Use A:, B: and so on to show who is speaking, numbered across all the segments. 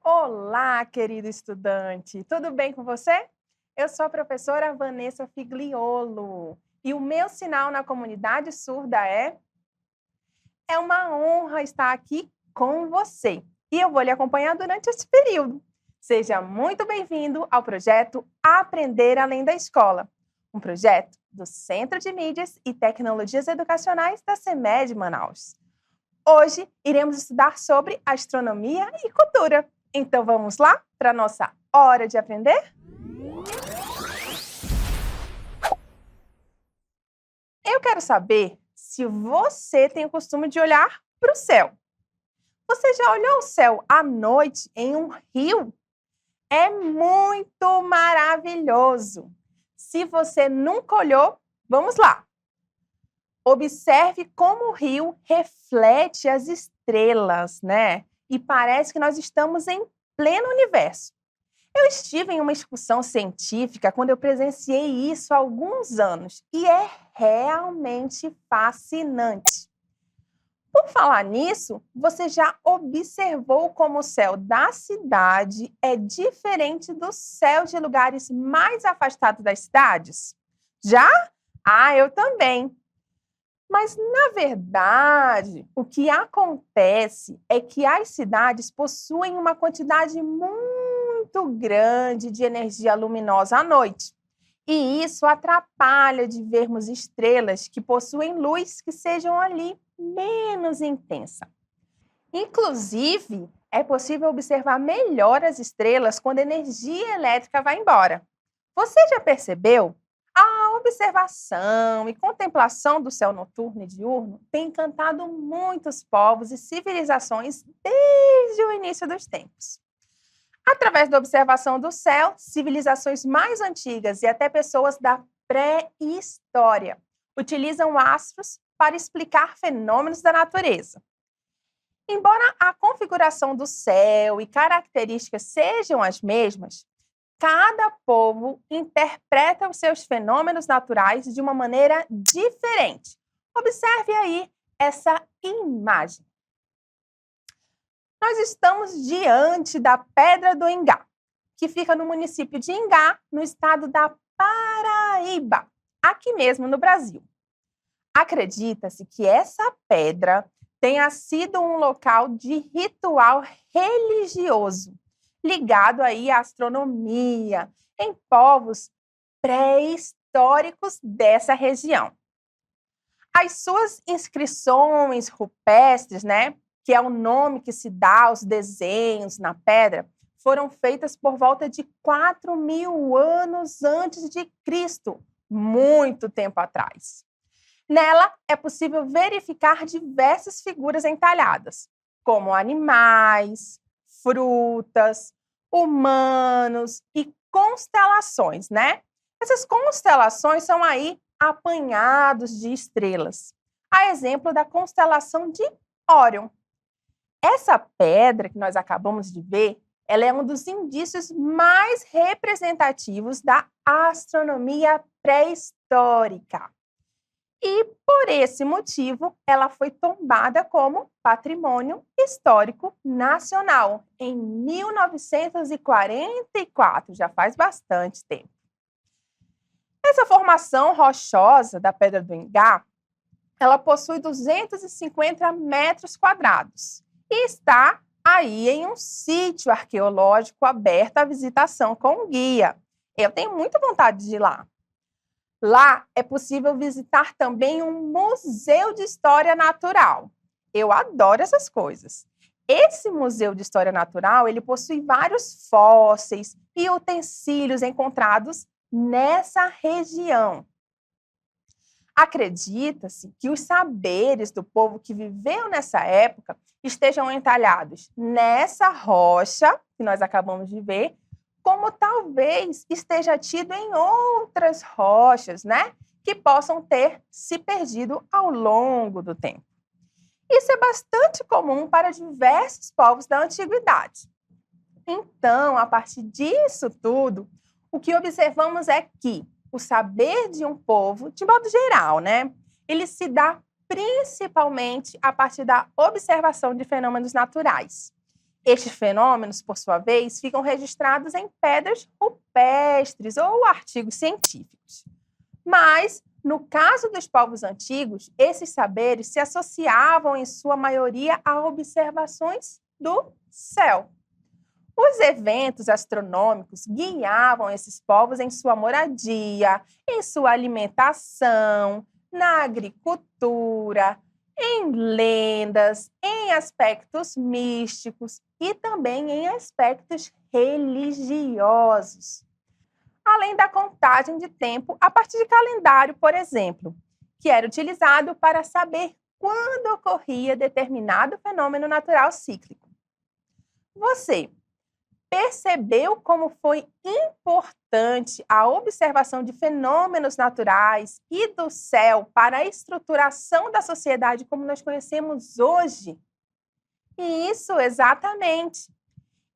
A: Olá, querido estudante! Tudo bem com você? Eu sou a professora Vanessa Figliolo e o meu sinal na comunidade surda é uma honra estar aqui com você e eu vou lhe acompanhar durante esse período. Seja muito bem-vindo ao projeto Aprender Além da Escola, um projeto do Centro de Mídias e Tecnologias Educacionais da CEMED Manaus. Hoje iremos estudar sobre astronomia e cultura. Então vamos lá para a nossa hora de aprender? Eu quero saber se você tem o costume de olhar para o céu. Você já olhou o céu à noite em um rio? É muito maravilhoso. Se você nunca olhou, vamos lá. Observe como o rio reflete as estrelas, né? E parece que nós estamos em pleno universo. Eu estive em uma excursão científica quando eu presenciei isso há alguns anos e é realmente fascinante. Por falar nisso, você já observou como o céu da cidade é diferente do céu de lugares mais afastados das cidades? Já? Ah, eu também. Mas, na verdade, o que acontece é que as cidades possuem uma quantidade muito grande de energia luminosa à noite. E isso atrapalha de vermos estrelas que possuem luz que sejam ali menos intensa. Inclusive, é possível observar melhor as estrelas quando a energia elétrica vai embora. Você já percebeu? A observação e contemplação do céu noturno e diurno tem encantado muitos povos e civilizações desde o início dos tempos. Através da observação do céu, civilizações mais antigas e até pessoas da pré-história utilizam astros para explicar fenômenos da natureza. Embora a configuração do céu e características sejam as mesmas, cada povo interpreta os seus fenômenos naturais de uma maneira diferente. Observe aí essa imagem. Nós estamos diante da Pedra do Ingá, que fica no município de Ingá, no estado da Paraíba, aqui mesmo no Brasil. Acredita-se que essa pedra tenha sido um local de ritual religioso, ligado aí à astronomia, em povos pré-históricos dessa região. As suas inscrições rupestres, né, que é o nome que se dá aos desenhos na pedra, foram feitas por volta de 4.000 anos antes de Cristo, muito tempo atrás. Nela é possível verificar diversas figuras entalhadas, como animais, frutas, humanos e constelações, né? Essas constelações são aí apanhados de estrelas. A exemplo da constelação de Órion. Essa pedra que nós acabamos de ver, ela é um dos indícios mais representativos da astronomia pré-histórica. E, por esse motivo, ela foi tombada como Patrimônio Histórico Nacional em 1944, já faz bastante tempo. Essa formação rochosa da Pedra do Ingá, ela possui 250 metros quadrados e está aí em um sítio arqueológico aberto à visitação com guia. Eu tenho muita vontade de ir lá. Lá é possível visitar também um museu de história natural. Eu adoro essas coisas. Esse museu de história natural, ele possui vários fósseis e utensílios encontrados nessa região. Acredita-se que os saberes do povo que viveu nessa época estejam entalhados nessa rocha que nós acabamos de ver, como talvez esteja tido em outras rochas, né? Que possam ter se perdido ao longo do tempo. Isso é bastante comum para diversos povos da antiguidade. Então, a partir disso tudo, o que observamos é que o saber de um povo, de modo geral, né? Ele se dá principalmente a partir da observação de fenômenos naturais. Estes fenômenos, por sua vez, ficam registrados em pedras rupestres ou artigos científicos. Mas, no caso dos povos antigos, esses saberes se associavam, em sua maioria, a observações do céu. Os eventos astronômicos guiavam esses povos em sua moradia, em sua alimentação, na agricultura, em lendas, em aspectos místicos e também em aspectos religiosos. Além da contagem de tempo a partir de calendário, por exemplo, que era utilizado para saber quando ocorria determinado fenômeno natural cíclico. Você percebeu como foi importante a observação de fenômenos naturais e do céu para a estruturação da sociedade como nós conhecemos hoje? E isso exatamente.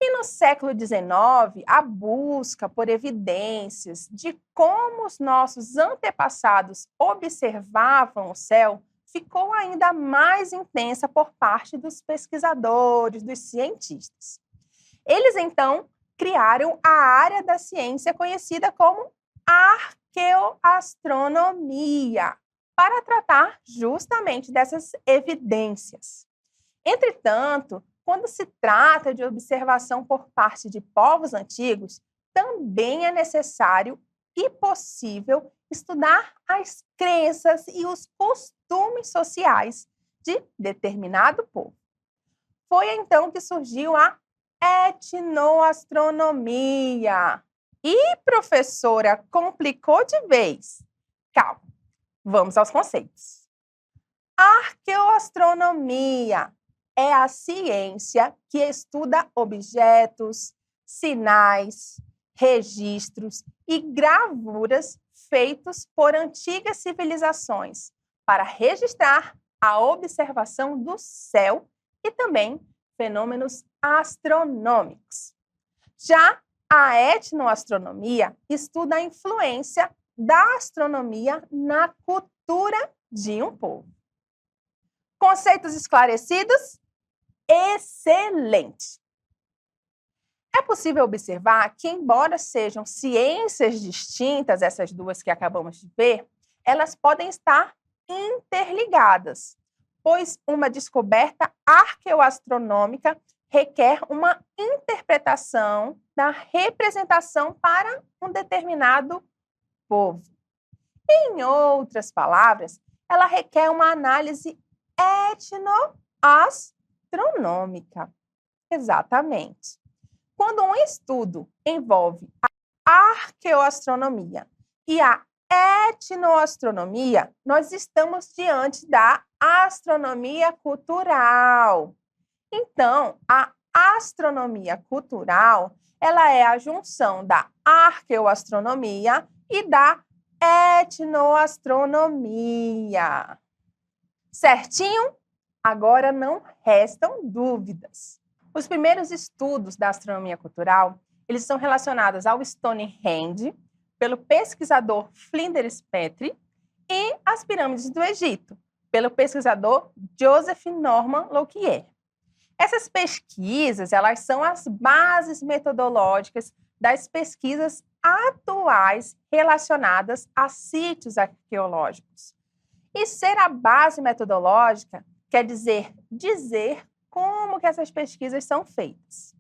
A: E no século XIX, a busca por evidências de como os nossos antepassados observavam o céu ficou ainda mais intensa por parte dos pesquisadores, dos cientistas. Eles, então, criaram a área da ciência conhecida como arqueoastronomia, para tratar justamente dessas evidências. Entretanto, quando se trata de observação por parte de povos antigos, também é necessário e possível estudar as crenças e os costumes sociais de determinado povo. Foi então que surgiu a etnoastronomia. E, professora, complicou de vez. Calma, vamos aos conceitos. Arqueoastronomia é a ciência que estuda objetos, sinais, registros e gravuras feitos por antigas civilizações para registrar a observação do céu e também fenômenos astronômicos. Já a etnoastronomia estuda a influência da astronomia na cultura de um povo. Conceitos esclarecidos? Excelente! É possível observar que, embora sejam ciências distintas, essas duas que acabamos de ver, elas podem estar interligadas, pois uma descoberta arqueoastronômica requer uma interpretação da representação para um determinado povo. Em outras palavras, ela requer uma análise etnoastronômica. Exatamente. Quando um estudo envolve a arqueoastronomia e a etnoastronomia, nós estamos diante da astronomia cultural. Então, a astronomia cultural, ela é a junção da arqueoastronomia e da etnoastronomia. Certinho? Agora não restam dúvidas. Os primeiros estudos da astronomia cultural, eles são relacionados ao Stonehenge, pelo pesquisador Flinders Petrie, e as pirâmides do Egito, pelo pesquisador Joseph Norman Lockyer. Essas pesquisas, elas são as bases metodológicas das pesquisas atuais relacionadas a sítios arqueológicos. E ser a base metodológica quer dizer como que essas pesquisas são feitas.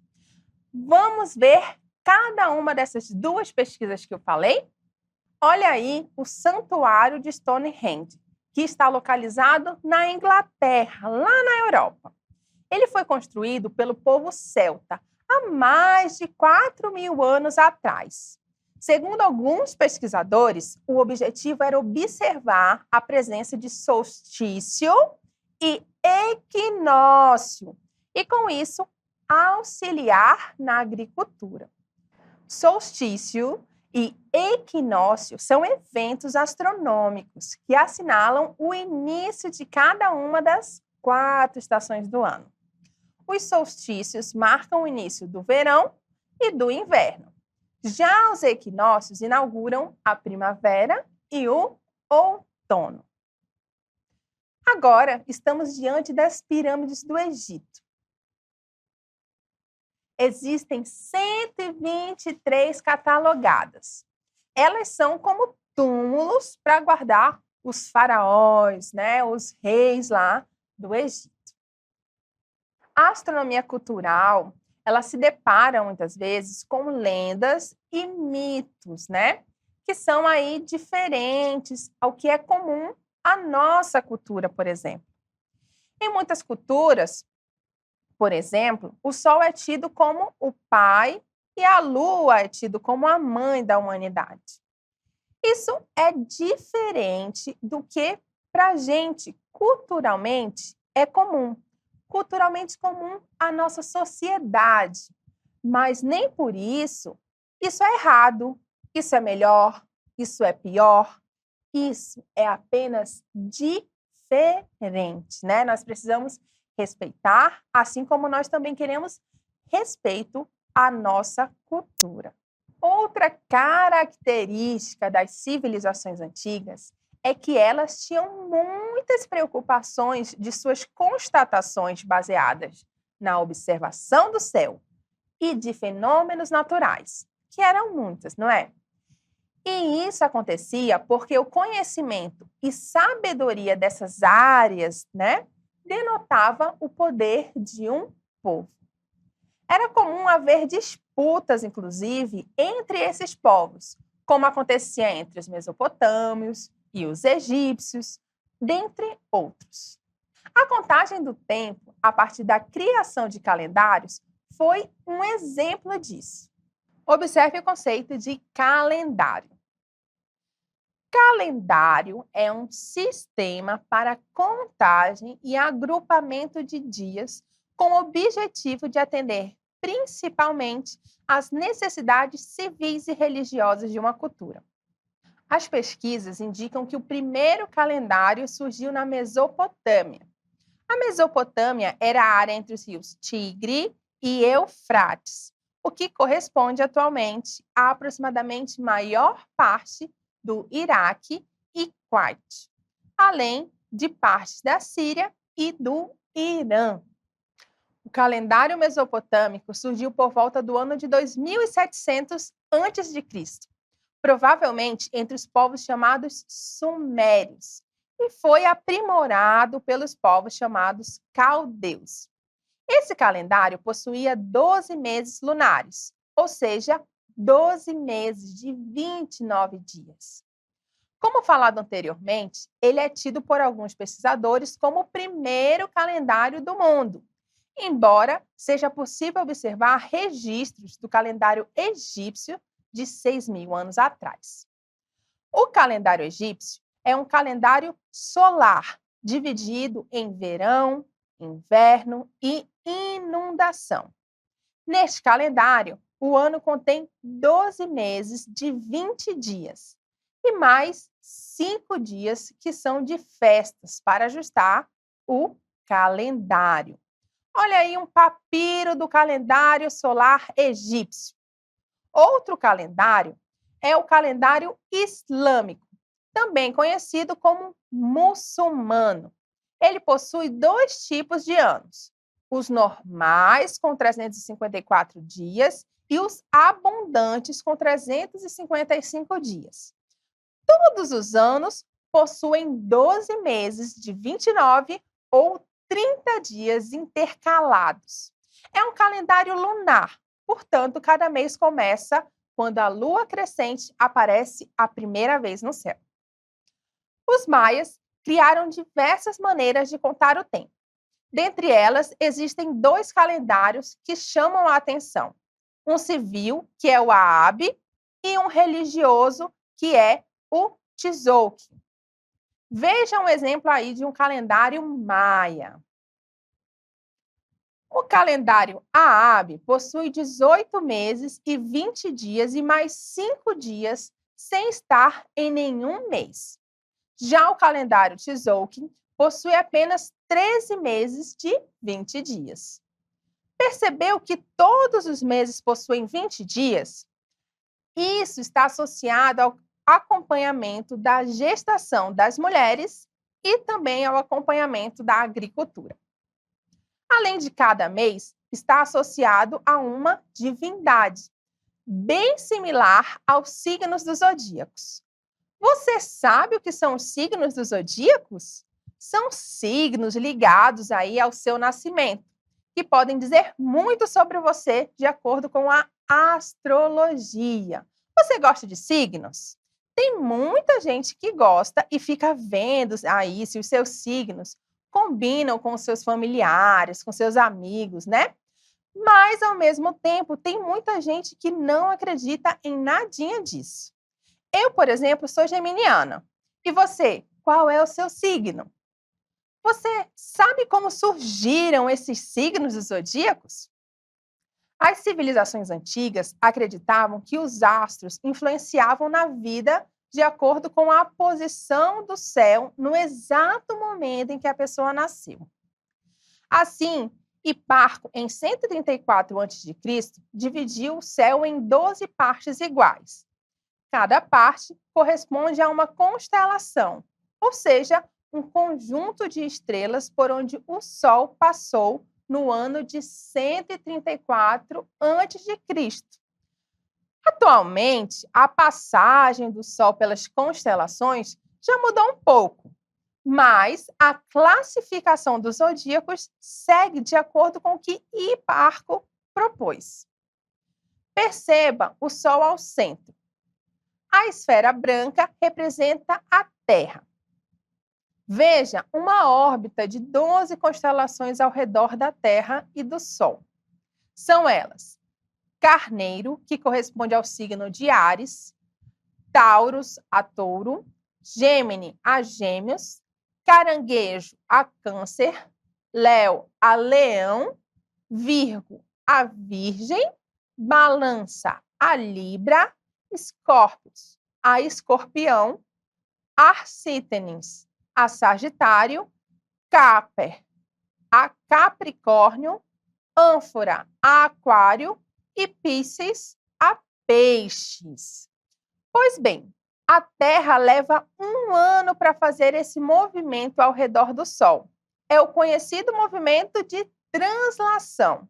A: Vamos ver cada uma dessas duas pesquisas que eu falei? Olha aí o Santuário de Stonehenge, que está localizado na Inglaterra, lá na Europa. Ele foi construído pelo povo celta há mais de 4.000 anos atrás. Segundo alguns pesquisadores, o objetivo era observar a presença de solstício e equinócio, e com isso auxiliar na agricultura. Solstício e equinócio são eventos astronômicos que assinalam o início de cada uma das 4 estações do ano. Os solstícios marcam o início do verão e do inverno. Já os equinócios inauguram a primavera e o outono. Agora, estamos diante das pirâmides do Egito. Existem 123 catalogadas. Elas são como túmulos para guardar os faraós, né, os reis lá do Egito. A astronomia cultural, ela se depara muitas vezes com lendas e mitos, né, que são aí diferentes ao que é comum à nossa cultura, por exemplo. Em muitas culturas, por exemplo, o Sol é tido como o pai e a Lua é tido como a mãe da humanidade. Isso é diferente do que, para a gente, culturalmente, é comum. Culturalmente comum à nossa sociedade. Mas nem por isso é errado, isso é melhor, isso é pior. Isso é apenas diferente, né? Nós precisamos respeitar, assim como nós também queremos respeito à nossa cultura. Outra característica das civilizações antigas é que elas tinham muitas preocupações de suas constatações baseadas na observação do céu e de fenômenos naturais, que eram muitas, não é? E isso acontecia porque o conhecimento e sabedoria dessas áreas, né, denotava o poder de um povo. Era comum haver disputas, inclusive, entre esses povos, como acontecia entre os mesopotâmios e os egípcios, dentre outros. A contagem do tempo, a partir da criação de calendários, foi um exemplo disso. Observe o conceito de calendário. Calendário é um sistema para contagem e agrupamento de dias com o objetivo de atender principalmente às necessidades civis e religiosas de uma cultura. As pesquisas indicam que o primeiro calendário surgiu na Mesopotâmia. A Mesopotâmia era a área entre os rios Tigre e Eufrates, o que corresponde atualmente à aproximadamente maior parte do Iraque e Kuwait, além de partes da Síria e do Irã. O calendário mesopotâmico surgiu por volta do ano de 2700 a.C., provavelmente entre os povos chamados sumérios, e foi aprimorado pelos povos chamados caldeus. Esse calendário possuía 12 meses lunares, ou seja, 12 meses de 29 dias. Como falado anteriormente, ele é tido por alguns pesquisadores como o primeiro calendário do mundo, embora seja possível observar registros do calendário egípcio de 6.000 anos atrás. O calendário egípcio é um calendário solar, dividido em verão, inverno e inundação. Neste calendário, o ano contém 12 meses de 20 dias e mais 5 dias que são de festas para ajustar o calendário. Olha aí um papiro do calendário solar egípcio. Outro calendário é o calendário islâmico, também conhecido como muçulmano. Ele possui 2 tipos de anos: os normais, com 354 dias, e os abundantes, com 355 dias. Todos os anos possuem 12 meses de 29 ou 30 dias intercalados. É um calendário lunar, portanto, cada mês começa quando a lua crescente aparece a primeira vez no céu. Os maias criaram diversas maneiras de contar o tempo. Dentre elas, existem 2 calendários que chamam a atenção: um civil, que é o Aabe, e um religioso, que é o Tzolk'in. Veja um exemplo aí de um calendário maia. O calendário Aabe possui 18 meses e 20 dias e mais 5 dias sem estar em nenhum mês. Já o calendário Tzolk'in possui apenas 13 meses de 20 dias. Percebeu que todos os meses possuem 20 dias? Isso está associado ao acompanhamento da gestação das mulheres e também ao acompanhamento da agricultura. Além de cada mês, está associado a uma divindade, bem similar aos signos dos zodíacos. Você sabe o que são os signos dos zodíacos? São signos ligados aí ao seu nascimento, que podem dizer muito sobre você de acordo com a astrologia. Você gosta de signos? Tem muita gente que gosta e fica vendo aí se os seus signos combinam com os seus familiares, com seus amigos, né? Mas, ao mesmo tempo, tem muita gente que não acredita em nadinha disso. Eu, por exemplo, sou geminiana. E você, qual é o seu signo? Você sabe como surgiram esses signos dos zodíacos? As civilizações antigas acreditavam que os astros influenciavam na vida de acordo com a posição do céu no exato momento em que a pessoa nasceu. Assim, Hiparco, em 134 a.C., dividiu o céu em 12 partes iguais. Cada parte corresponde a uma constelação, ou seja, um conjunto de estrelas por onde o Sol passou no ano de 134 a.C. Atualmente, a passagem do Sol pelas constelações já mudou um pouco, mas a classificação dos zodíacos segue de acordo com o que Hiparco propôs. Perceba o Sol ao centro. A esfera branca representa a Terra. Veja uma órbita de 12 constelações ao redor da Terra e do Sol. São elas: Carneiro, que corresponde ao signo de Áries, Taurus, a Touro, Gêmini, a Gêmeos, Caranguejo, a Câncer, Léo, a Leão, Virgo, a Virgem, Balança, a Libra, Escorpios, a Escorpião, Arcítenes, a Sagitário, Caper, a Capricórnio, Ânfora, a Aquário e Píceis, a Peixes. Pois bem, a Terra leva um ano para fazer esse movimento ao redor do Sol. É o conhecido movimento de translação.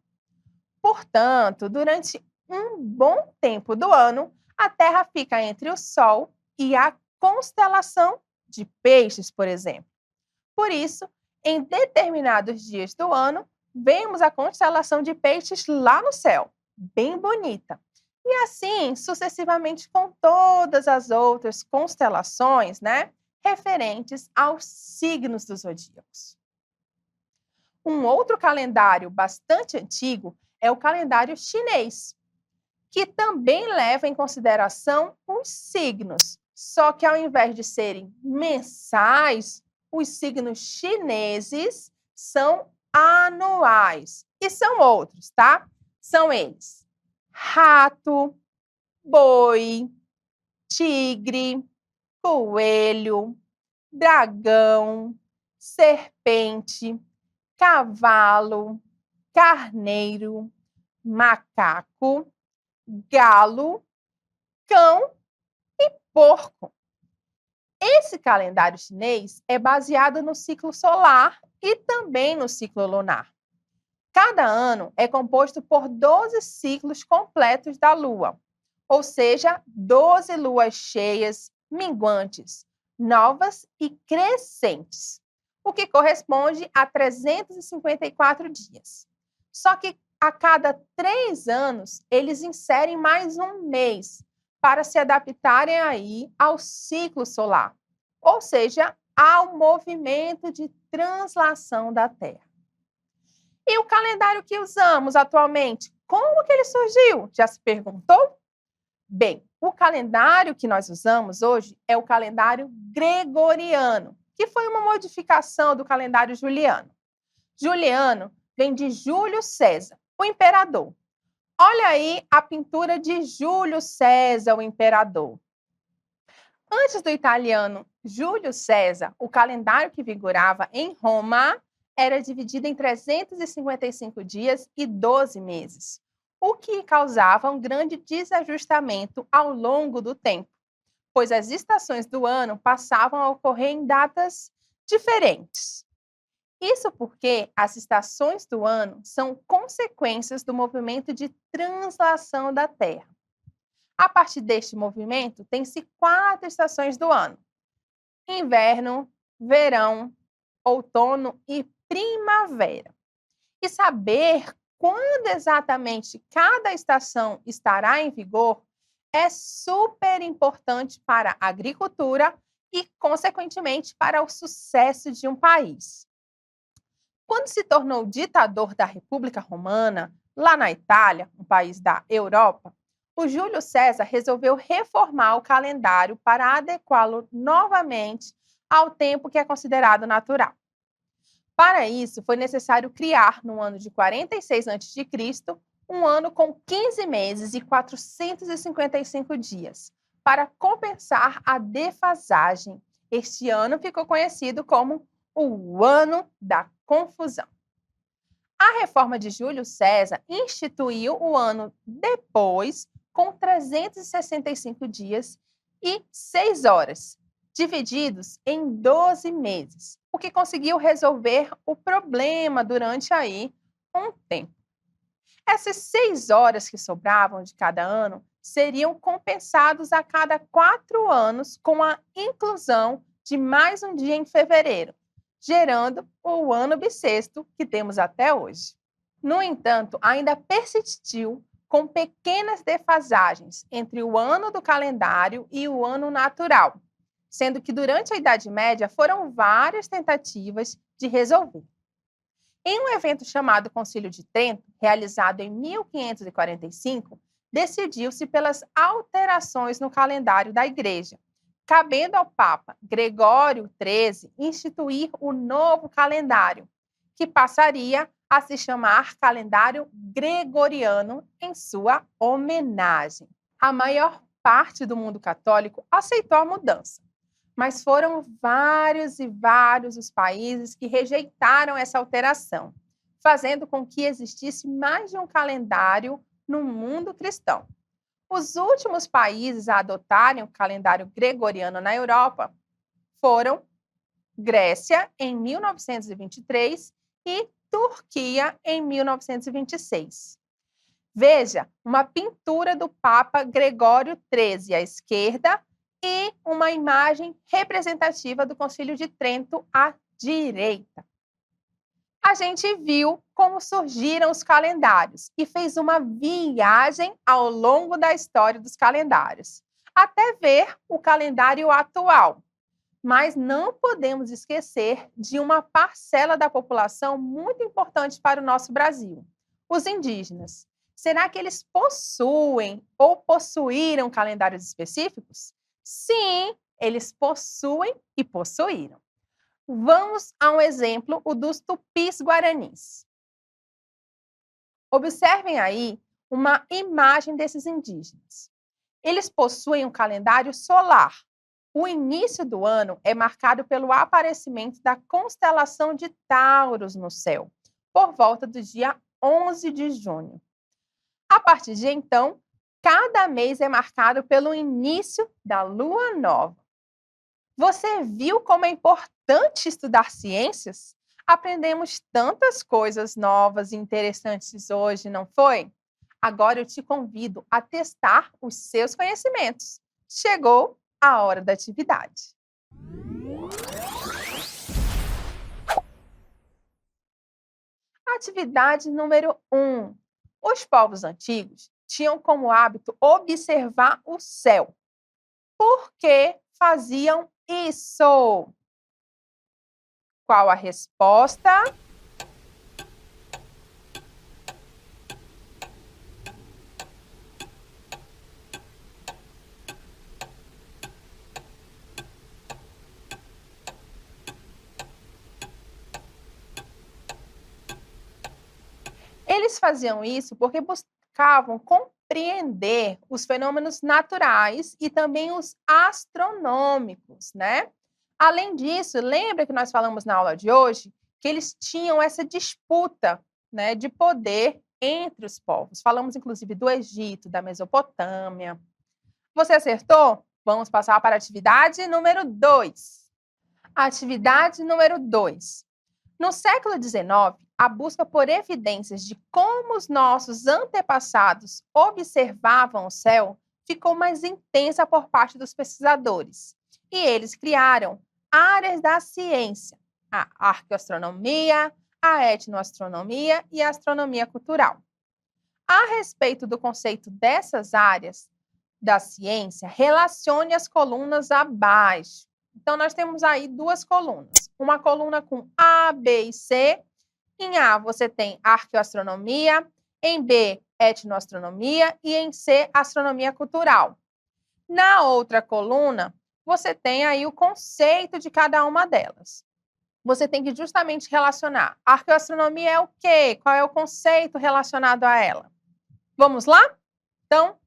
A: Portanto, durante um bom tempo do ano, a Terra fica entre o Sol e a constelação de Peixes, por exemplo. Por isso, em determinados dias do ano, vemos a constelação de Peixes lá no céu, bem bonita. E assim, sucessivamente com todas as outras constelações, né, referentes aos signos dos zodíacos. Um outro calendário bastante antigo é o calendário chinês, que também leva em consideração os signos. Só que ao invés de serem mensais, os signos chineses são anuais. E são outros, tá? São eles: rato, boi, tigre, coelho, dragão, serpente, cavalo, carneiro, macaco, galo, cão e porco. Esse calendário chinês é baseado no ciclo solar e também no ciclo lunar. Cada ano é composto por 12 ciclos completos da Lua, ou seja, 12 luas cheias, minguantes, novas e crescentes, o que corresponde a 354 dias. Só que a cada 3 anos, eles inserem mais um mês para se adaptarem aí ao ciclo solar, ou seja, ao movimento de translação da Terra. E o calendário que usamos atualmente, como que ele surgiu? Já se perguntou? Bem, o calendário que nós usamos hoje é o calendário gregoriano, que foi uma modificação do calendário juliano. Juliano vem de Júlio César, o imperador. Olha aí a pintura de Júlio César, o imperador. Antes do italiano Júlio César, o calendário que vigorava em Roma era dividido em 355 dias e 12 meses, o que causava um grande desajustamento ao longo do tempo, pois as estações do ano passavam a ocorrer em datas diferentes. Isso porque as estações do ano são consequências do movimento de translação da Terra. A partir deste movimento, tem-se 4 estações do ano: inverno, verão, outono e primavera. E saber quando exatamente cada estação estará em vigor é super importante para a agricultura e, consequentemente, para o sucesso de um país. Quando se tornou ditador da República Romana, lá na Itália, um país da Europa, o Júlio César resolveu reformar o calendário para adequá-lo novamente ao tempo que é considerado natural. Para isso, foi necessário criar, no ano de 46 a.C., um ano com 15 meses e 455 dias, para compensar a defasagem. Este ano ficou conhecido como o Ano da Confusão. A reforma de Júlio César instituiu o ano depois, com 365 dias e 6 horas, divididos em 12 meses, o que conseguiu resolver o problema durante aí um tempo. Essas 6 horas que sobravam de cada ano seriam compensados a cada 4 anos com a inclusão de mais um dia em fevereiro, gerando o ano bissexto que temos até hoje. No entanto, ainda persistiu com pequenas defasagens entre o ano do calendário e o ano natural, sendo que durante a Idade Média foram várias tentativas de resolver. Em um evento chamado Concílio de Trento, realizado em 1545, decidiu-se pelas alterações no calendário da Igreja, cabendo ao Papa Gregório XIII instituir o novo calendário, que passaria a se chamar calendário gregoriano em sua homenagem. A maior parte do mundo católico aceitou a mudança, mas foram vários e vários os países que rejeitaram essa alteração, fazendo com que existisse mais de um calendário no mundo cristão. Os últimos países a adotarem o calendário gregoriano na Europa foram Grécia, em 1923, e Turquia, em 1926. Veja uma pintura do Papa Gregório XIII à esquerda e uma imagem representativa do Concílio de Trento à direita. A gente viu como surgiram os calendários e fez uma viagem ao longo da história dos calendários, até ver o calendário atual. Mas não podemos esquecer de uma parcela da população muito importante para o nosso Brasil: os indígenas. Será que eles possuem ou possuíram calendários específicos? Sim, eles possuem e possuíram. Vamos a um exemplo, o dos tupis-guaranis. Observem aí uma imagem desses indígenas. Eles possuem um calendário solar. O início do ano é marcado pelo aparecimento da constelação de Taurus no céu, por volta do dia 11 de junho. A partir de então, cada mês é marcado pelo início da lua nova. Você viu como é importante estudar ciências? Aprendemos tantas coisas novas e interessantes hoje, não foi? Agora eu te convido a testar os seus conhecimentos. Chegou a hora da atividade. Atividade número 1. Os povos antigos tinham como hábito observar o céu. Por que faziam isso? Qual a resposta? Eles faziam isso porque buscavam compreender os fenômenos naturais e também os astronômicos, né? Além disso, lembra que nós falamos na aula de hoje que eles tinham essa disputa, né, de poder entre os povos. Falamos inclusive do Egito, da Mesopotâmia. Você acertou? Vamos passar para a atividade número 2. Atividade número 2. No século XIX, a busca por evidências de como os nossos antepassados observavam o céu ficou mais intensa por parte dos pesquisadores. E eles criaram áreas da ciência: a arqueoastronomia, a etnoastronomia e a astronomia cultural. A respeito do conceito dessas áreas da ciência, relacione as colunas abaixo. Então, nós temos aí duas colunas. Uma coluna com A, B e C. Em A, você tem arqueoastronomia, em B, etnoastronomia e em C, astronomia cultural. Na outra coluna, você tem aí o conceito de cada uma delas. Você tem que justamente relacionar. A arqueoastronomia é o quê? Qual é o conceito relacionado a ela? Vamos lá? Então,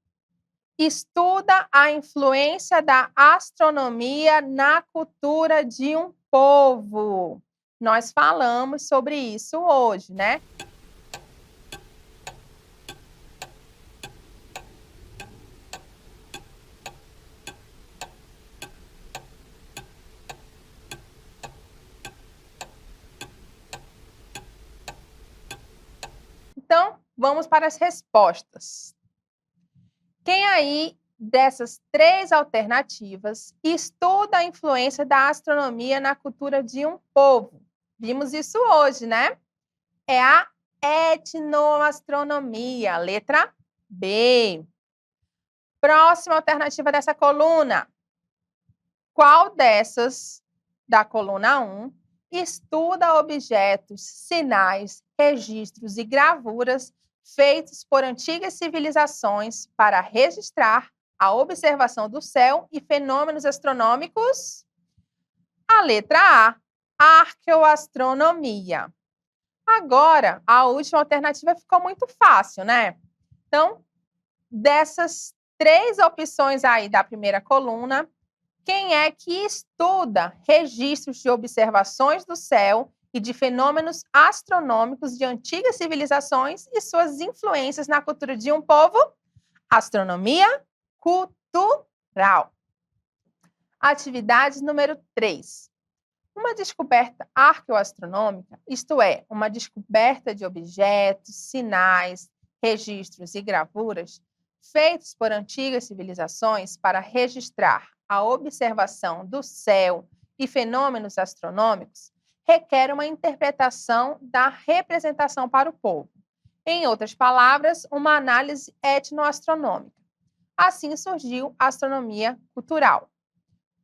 A: estuda a influência da astronomia na cultura de um povo. Nós falamos sobre isso hoje, né? Então, vamos para as respostas. Quem aí dessas três alternativas estuda a influência da astronomia na cultura de um povo? Vimos isso hoje, né? É a etnoastronomia, letra B. Próxima alternativa dessa coluna. Qual dessas, da coluna 1, estuda objetos, sinais, registros e gravuras feitos por antigas civilizações para registrar a observação do céu e fenômenos astronômicos? A letra A, arqueoastronomia. Agora, a última alternativa ficou muito fácil, né? Então, dessas três opções aí da primeira coluna, quem é que estuda registros de observações do céu e de fenômenos astronômicos de antigas civilizações e suas influências na cultura de um povo? Astronomia cultural. Atividade número 3. Uma descoberta arqueoastronômica, isto é, uma descoberta de objetos, sinais, registros e gravuras feitos por antigas civilizações para registrar a observação do céu e fenômenos astronômicos, requer uma interpretação da representação para o povo. Em outras palavras, uma análise etnoastronômica. Assim surgiu a astronomia cultural.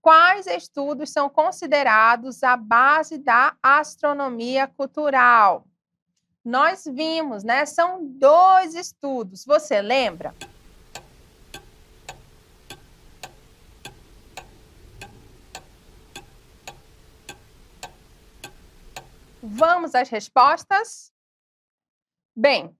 A: Quais estudos são considerados a base da astronomia cultural? Nós vimos, né? São 2 estudos. Você lembra? Vamos às respostas? Bem,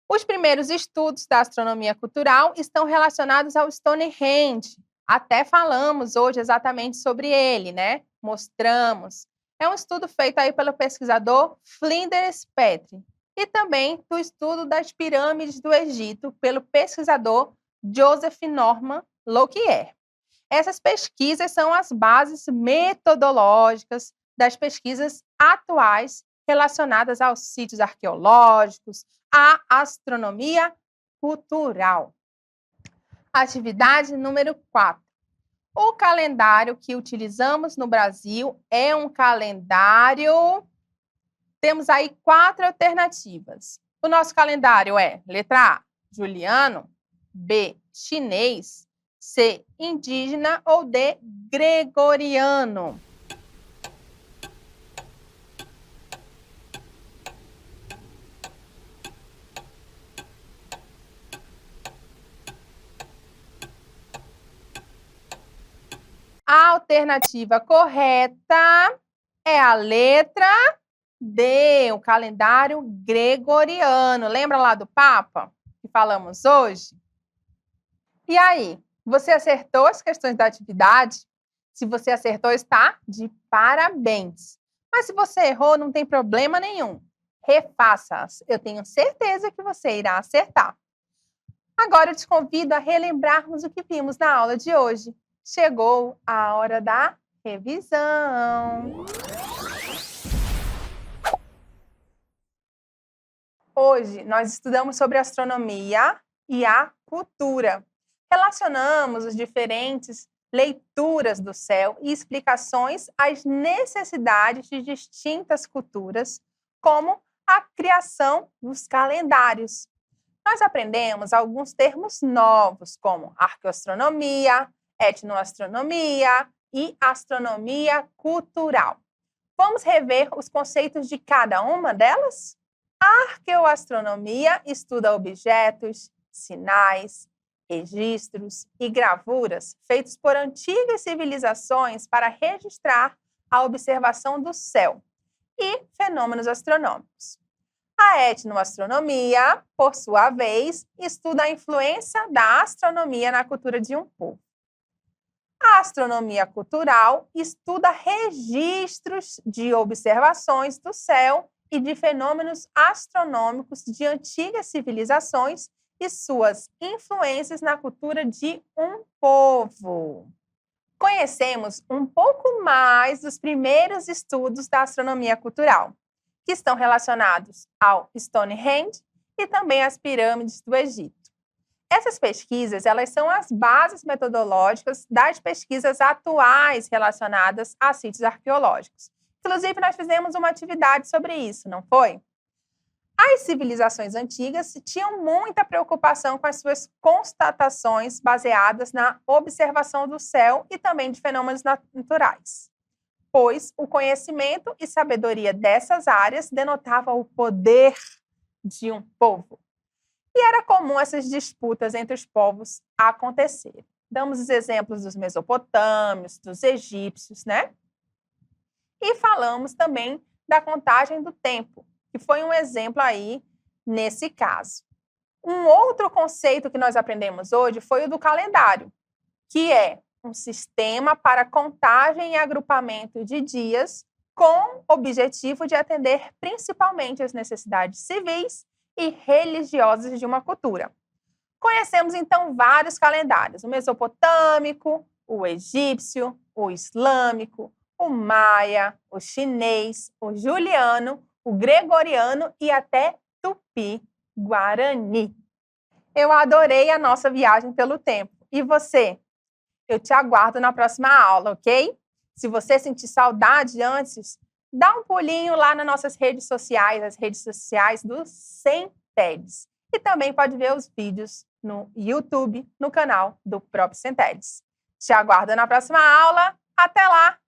A: os primeiros estudos da astronomia cultural estão relacionados ao Stonehenge. Até falamos hoje exatamente sobre ele, né? Mostramos. É um estudo feito aí pelo pesquisador Flinders Petrie e também do estudo das pirâmides do Egito pelo pesquisador Joseph Norman Lockyer. Essas pesquisas são as bases metodológicas das pesquisas atuais relacionadas aos sítios arqueológicos, à astronomia cultural. Atividade número 4. O calendário que utilizamos no Brasil é um calendário... Temos aí 4 alternativas. O nosso calendário é letra A, juliano, B, chinês, C, indígena ou D, gregoriano. A alternativa correta é a letra D, o calendário gregoriano. Lembra lá do Papa que falamos hoje? E aí, você acertou as questões da atividade? Se você acertou, está de parabéns. Mas se você errou, não tem problema nenhum. Refaça-as. Eu tenho certeza que você irá acertar. Agora eu te convido a relembrarmos o que vimos na aula de hoje. Chegou a hora da revisão. Hoje nós estudamos sobre astronomia e a cultura. Relacionamos as diferentes leituras do céu e explicações às necessidades de distintas culturas, como a criação dos calendários. Nós aprendemos alguns termos novos, como arqueoastronomia, etnoastronomia e astronomia cultural. Vamos rever os conceitos de cada uma delas? A arqueoastronomia estuda objetos, sinais, registros e gravuras feitos por antigas civilizações para registrar a observação do céu e fenômenos astronômicos. A etnoastronomia, por sua vez, estuda a influência da astronomia na cultura de um povo. A astronomia cultural estuda registros de observações do céu e de fenômenos astronômicos de antigas civilizações e suas influências na cultura de um povo. Conhecemos um pouco mais dos primeiros estudos da astronomia cultural, que estão relacionados ao Stonehenge e também às pirâmides do Egito. Essas pesquisas, elas são as bases metodológicas das pesquisas atuais relacionadas a sítios arqueológicos. Inclusive, nós fizemos uma atividade sobre isso, não foi? As civilizações antigas tinham muita preocupação com as suas constatações baseadas na observação do céu e também de fenômenos naturais, pois o conhecimento e sabedoria dessas áreas denotava o poder de um povo. E era comum essas disputas entre os povos acontecerem. Damos os exemplos dos mesopotâmios, dos egípcios, né? E falamos também da contagem do tempo, que foi um exemplo aí nesse caso. Um outro conceito que nós aprendemos hoje foi o do calendário, que é um sistema para contagem e agrupamento de dias com o objetivo de atender principalmente às necessidades civis e religiosas de uma cultura. Conhecemos, então, vários calendários: o mesopotâmico, o egípcio, o islâmico, o maia, o chinês, o juliano, o gregoriano e até tupi-guarani. Eu adorei a nossa viagem pelo tempo. E você? Eu te aguardo na próxima aula, ok? Se você sentir saudade antes, dá um pulinho lá nas nossas redes sociais, as redes sociais do Centedes. E também pode ver os vídeos no YouTube, no canal do próprio Centedes. Te aguardo na próxima aula. Até lá!